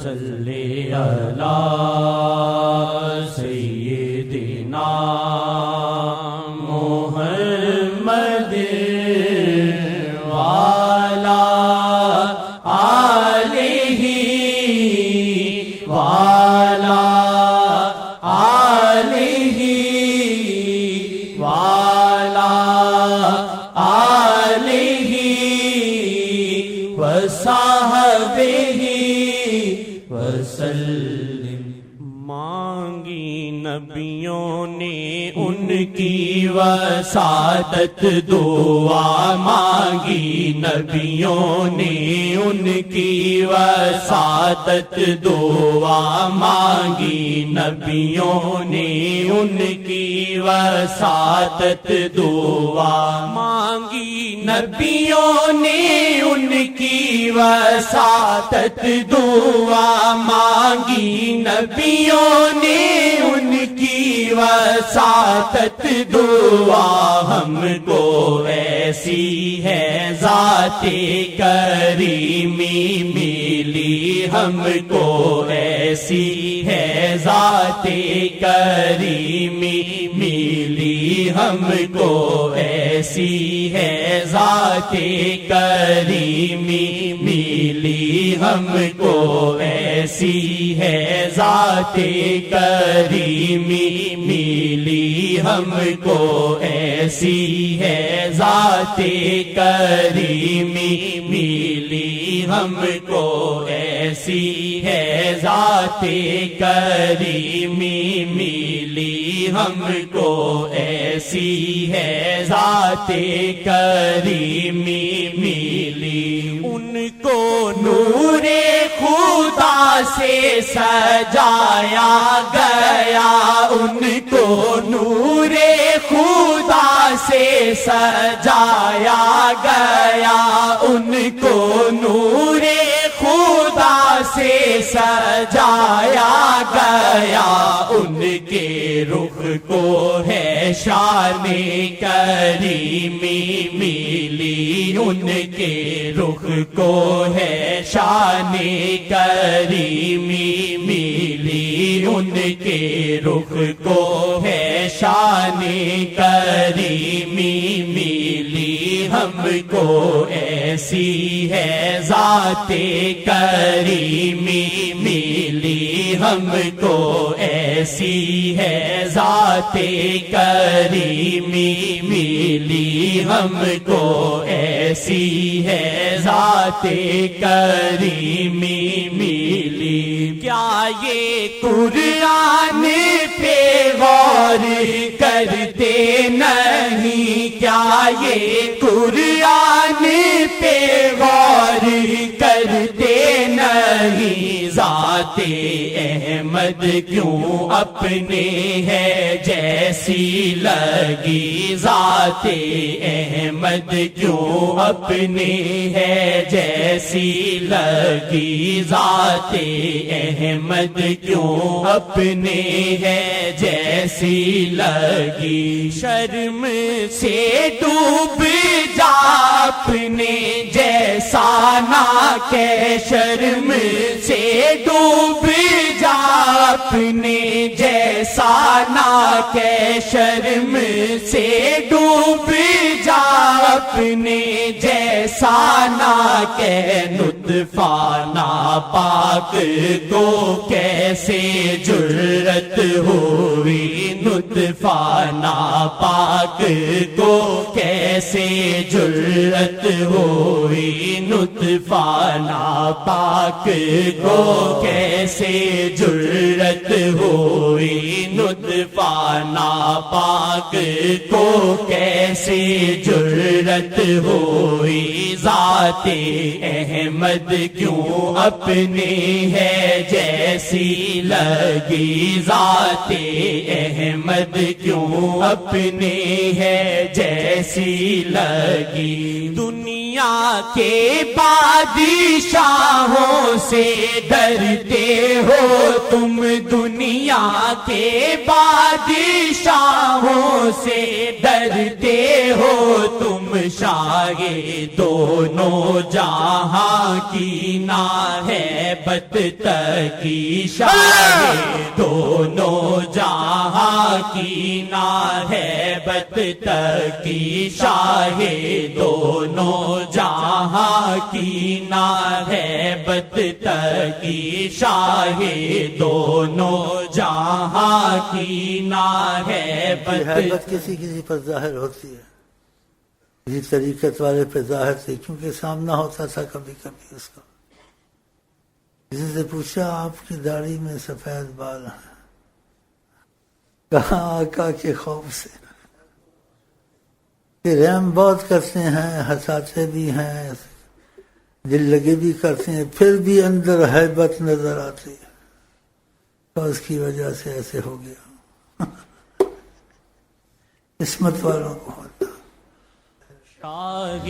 صلی علی سیدنا محمد وعلی آلہ وعلی آلہ وعلی آلہ وصحبہ وسلم۔ مانگی نبیوں نے ان کی وساطت دعا، مانگی نبیوں نے ان کی وساطت دعا، مانگی نبیوں نے ان کی وساطت دعا، مانگی نبیوں نے ان کی وساطت دعا، مانگی نبیوں نے ان کی وساطت دعا۔ ہم کو ایسی ہے ذات کریمی ملی، ہم کو ایسی ہے ذات کریمی ملی، ہم کو ایسی ہے ذات کریمی ملی، ہم کو ایسی ہے ذات کریمی ملی، ہم کو ایسی ہے ذات کریمی ملی، ہم کو ایسی ہے ذات کریمی ملی، ہم کو ایسی ہے ذات کریمی ملی۔ ان کو نور خدا سے سجایا گیا، ان کو نور خدا سے سجایا گیا، ان کو نور خدا سے سجایا گیا، ان کے رخ کو ہے شان کریمی ملی، ان کے رخ کو ہے شان کریمی ملی، ان کے رخ کو ہے شان کریمی ملی، ہم کو ایسی ہے ذات کریمی ملی، ہم کو ایسی ہے ذات کریمی ملی، ہم کو ایسی ہے ذات کریمی ملی۔ کیا یہ قرآن پہ غور کرتے نہیں، کیا یہ قرآن پہ غور کرتے نہیں؟ ذات احمد کیوں اپنے ہے جیسی لگی، ذات احمد کیوں اپنے ہے جیسی لگی، ذات احمد کیوں اپنے ہے جیسی لگی۔ شرم سے ڈوب جا اپنے جیسا نہ کہ، شرم سے ڈوب جا اپنے جیسا نہ کہ، شرم سے ڈوب جا اپنے جیسا نہ کہ۔ نطفہ ناپاک کو کیسے جرأت ہوئی، نطفہ ناپاک کو کیسے جرأت ہوئی، نطفہ ناپاک کو کیسے جرأت ہوئی، نطفہ ناپاک کو کیسے جرأت ہوئی۔ ذات احمد کیوں اپنے ہے جیسی لگی، ذات احمد کیوں اپنے ہے جیسی لگی۔ دنیا دنیا کے بادشاہوں سے ڈرتے ہو تم، دنیا کے بادشاہوں سے ڈرتے ہو تم، شاہ دونوں جہاں کی ناہیبت تکی، شاہ دونوں جہاں کی ناہیبت تکی، شاہ دونوں جہاں کی ناہیبت تکی، شاہ دونوں جہاں کی ناہیبت۔ ہیبت کسی کسی پر ظاہر ہوتی ہے، کسی طریقت والے پہ ظاہر تھی، کیونکہ سامنا ہوتا تھا کبھی کبھی اس کا۔ کسی سے پوچھا آپ کی داڑھی میں سفید بال ہیں، کہاں آقا کے خوف سے کہ رحم بہت کرتے ہیں، ہنساتے بھی ہیں، دل لگے بھی کرتے ہیں، پھر بھی اندر ہیبت نظر آتی ہے، تو اس کی وجہ سے ایسے ہو گیا۔ قسمت والوں کو ہوتا۔ شاہ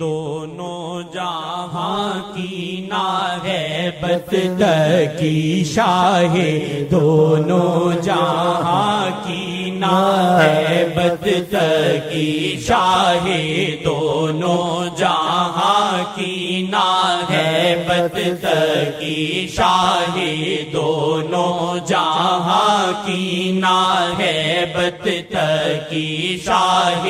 دونوں جہاں کی ناہیبت تکی، شاہ دونوں جہاں کی ناہیبت تکی، شاہ دونوں جہاں کی ناہیبت تکی، شاہ دونوں جہاں کی ناہیبت تکی، شاہ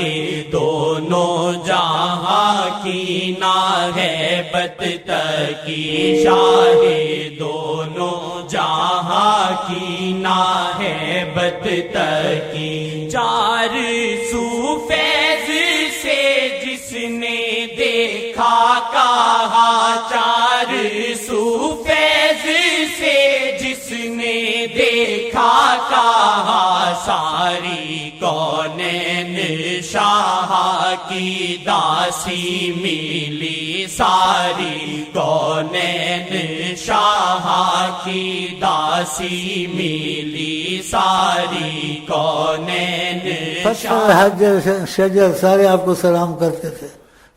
دونوں جہاں کی ناہیبت تکی، شاہ دونوں جہاں کی ناہیبت تکی۔ چار سو فیض سے جس نے دیکھا کہا، چار سو فیض سے جس نے دیکھا کہا، ساری کونین شاہ کی داسی ملی، ساری کونین شاہ کی داسی ملی، ساری کونین پتھر حجر شجر سارے آپ کو سلام کرتے تھے،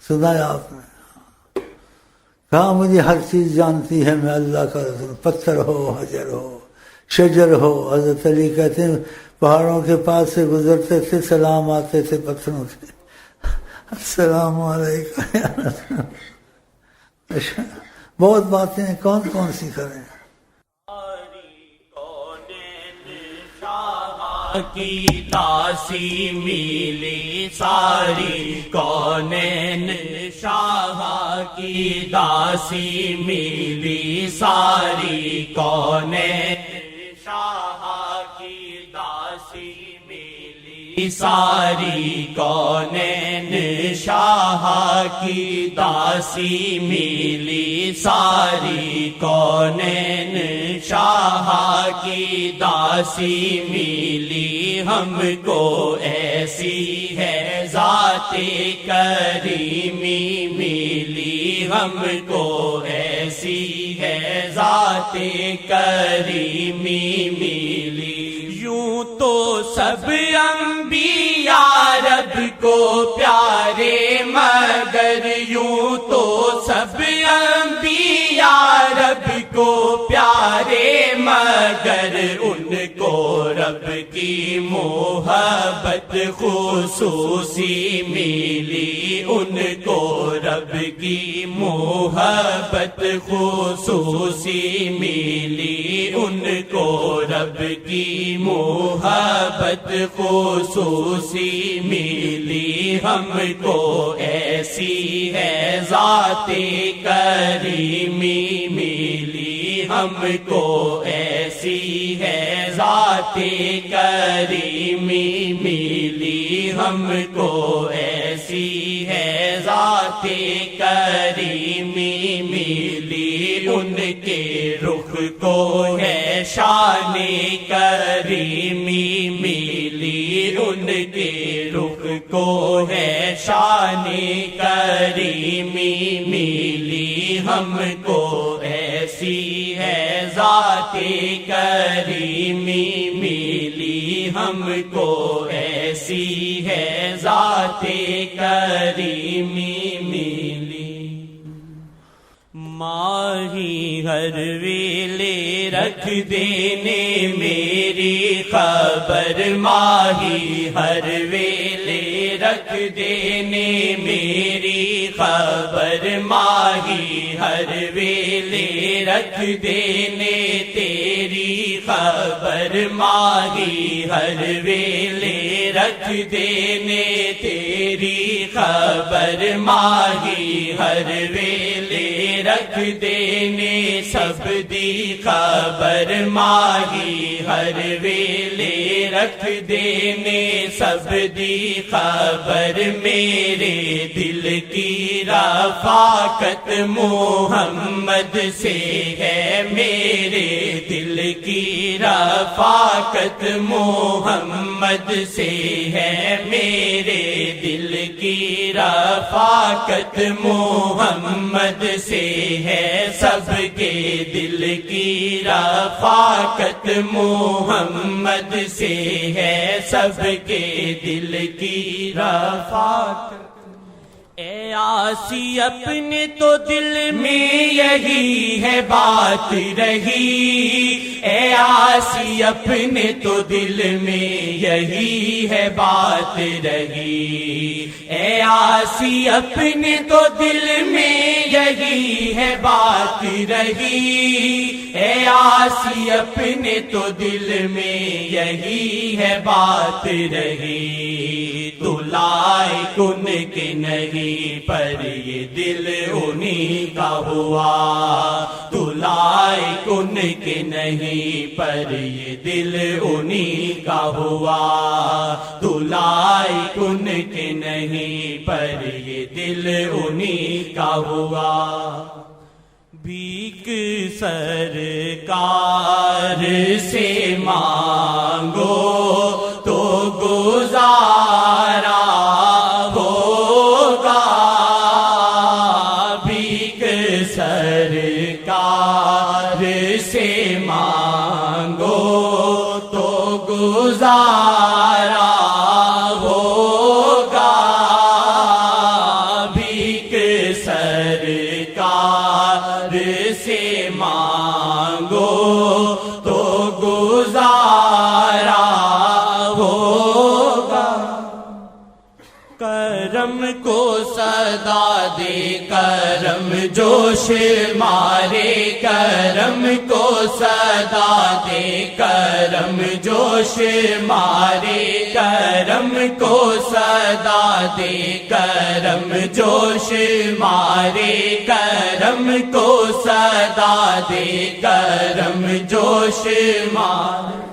سنایا آپ نے، کہا مجھے ہر چیز جانتی ہے میں اللہ کا رسول، پتھر ہو، حجر ہو، شجر ہو۔ حضرت علی کہتے ہیں پہاڑوں کے پاس سے گزرتے تھے، سلام آتے تھے پتھروں سے، السلام علیکم یا رسول اللہ۔ بہت باتیں ہیں، کون کون سی کریں۔ کی داسی ملی، ساری کونین شاہ کی داسی ملی، ساری کونین شاہ کی داسی ملی، ساری کونین شاہ کی داسی ملی، ساری کونین شاہ کی داسی ملی۔ ہم کو ایسی ہے ذات کریمی ملی، ہم کو ایسی ہے ذات کریمی ملی۔ یوں تو سب انبیاء رب کو پیارے، مگر یوں تو سب انبیاء رب کو پیارے، مگر ان کو رب کی محبت خصوصی ملی، ان کو رب کی محبت خصوصی ملی، ان کو رب کی محبت خصوصی ملی۔ ہم کو ایسی ہے ذات کریمی ملی، ہم کو ایسی ہے ذات کریمی ملی، ہم کو ایسی ہے ذات کریمی ملی۔ ان کے رخ کو ہے شان کریمی ملی، ان کے رخ کو ہے شان کریمی ملی۔ ہم کو ایسی ہے ذات کریمی ملی، ہم کو ایسی ہے ذات کریمی ملی۔ ماہی ہر ویلے رکھ دینے میری خبر، ماہی ہر ویلے رکھ دینے میری خبر، ماہی ہر ویلے رکھ دینے تیری خبر، ماہی ہر ویلے رکھ دینے تیری خبر، ماہی ہر ویلے رکھ دینے سب دی خبر، ماہی ہر ویلے رکھ دینے سب دی خبر، میرے دل کی رفاقت محمد سے ہے، میرے دل کی رفاقت محمد سے ہے، میرے دل کی رفاقت محمد سے ہے، سب کے دل کی رفاقت محمد سے ہے، سب کے دل کی رفاقت۔ اے آسی اپنے تو دل میں یہی ہے بات رہی، اے آسی اپنے تو دل میں یہی ہے بات رہی، اے آسی اپنے تو دل میں یہی ہے بات رہی، اے آسی اپنے تو دل میں یہی ہے بات رہی، تو لائق ان کے نہیں پر یہ دل انہیں کا ہوا، تو لائق ان کے نہیں پر یہ دل انہیں کا ہوا، تو لائق ان کے نہیں پر یہ دل انہیں کا ہوا۔ بھیک سرکار سے مانگو تو گزارا ہوگا، بھیک سرکار سے مانگو تو گزارا ہوگا، بھیک سرکار سے مانگو تو گزارا ہوگا، کرم کو صدا دے کرم جوش مارے، کرم کو صدا دے کرم جوش مارے، کرم کو صدا دے کرم جوش مارے، کرم کو صدا دے کرم جوش مارے۔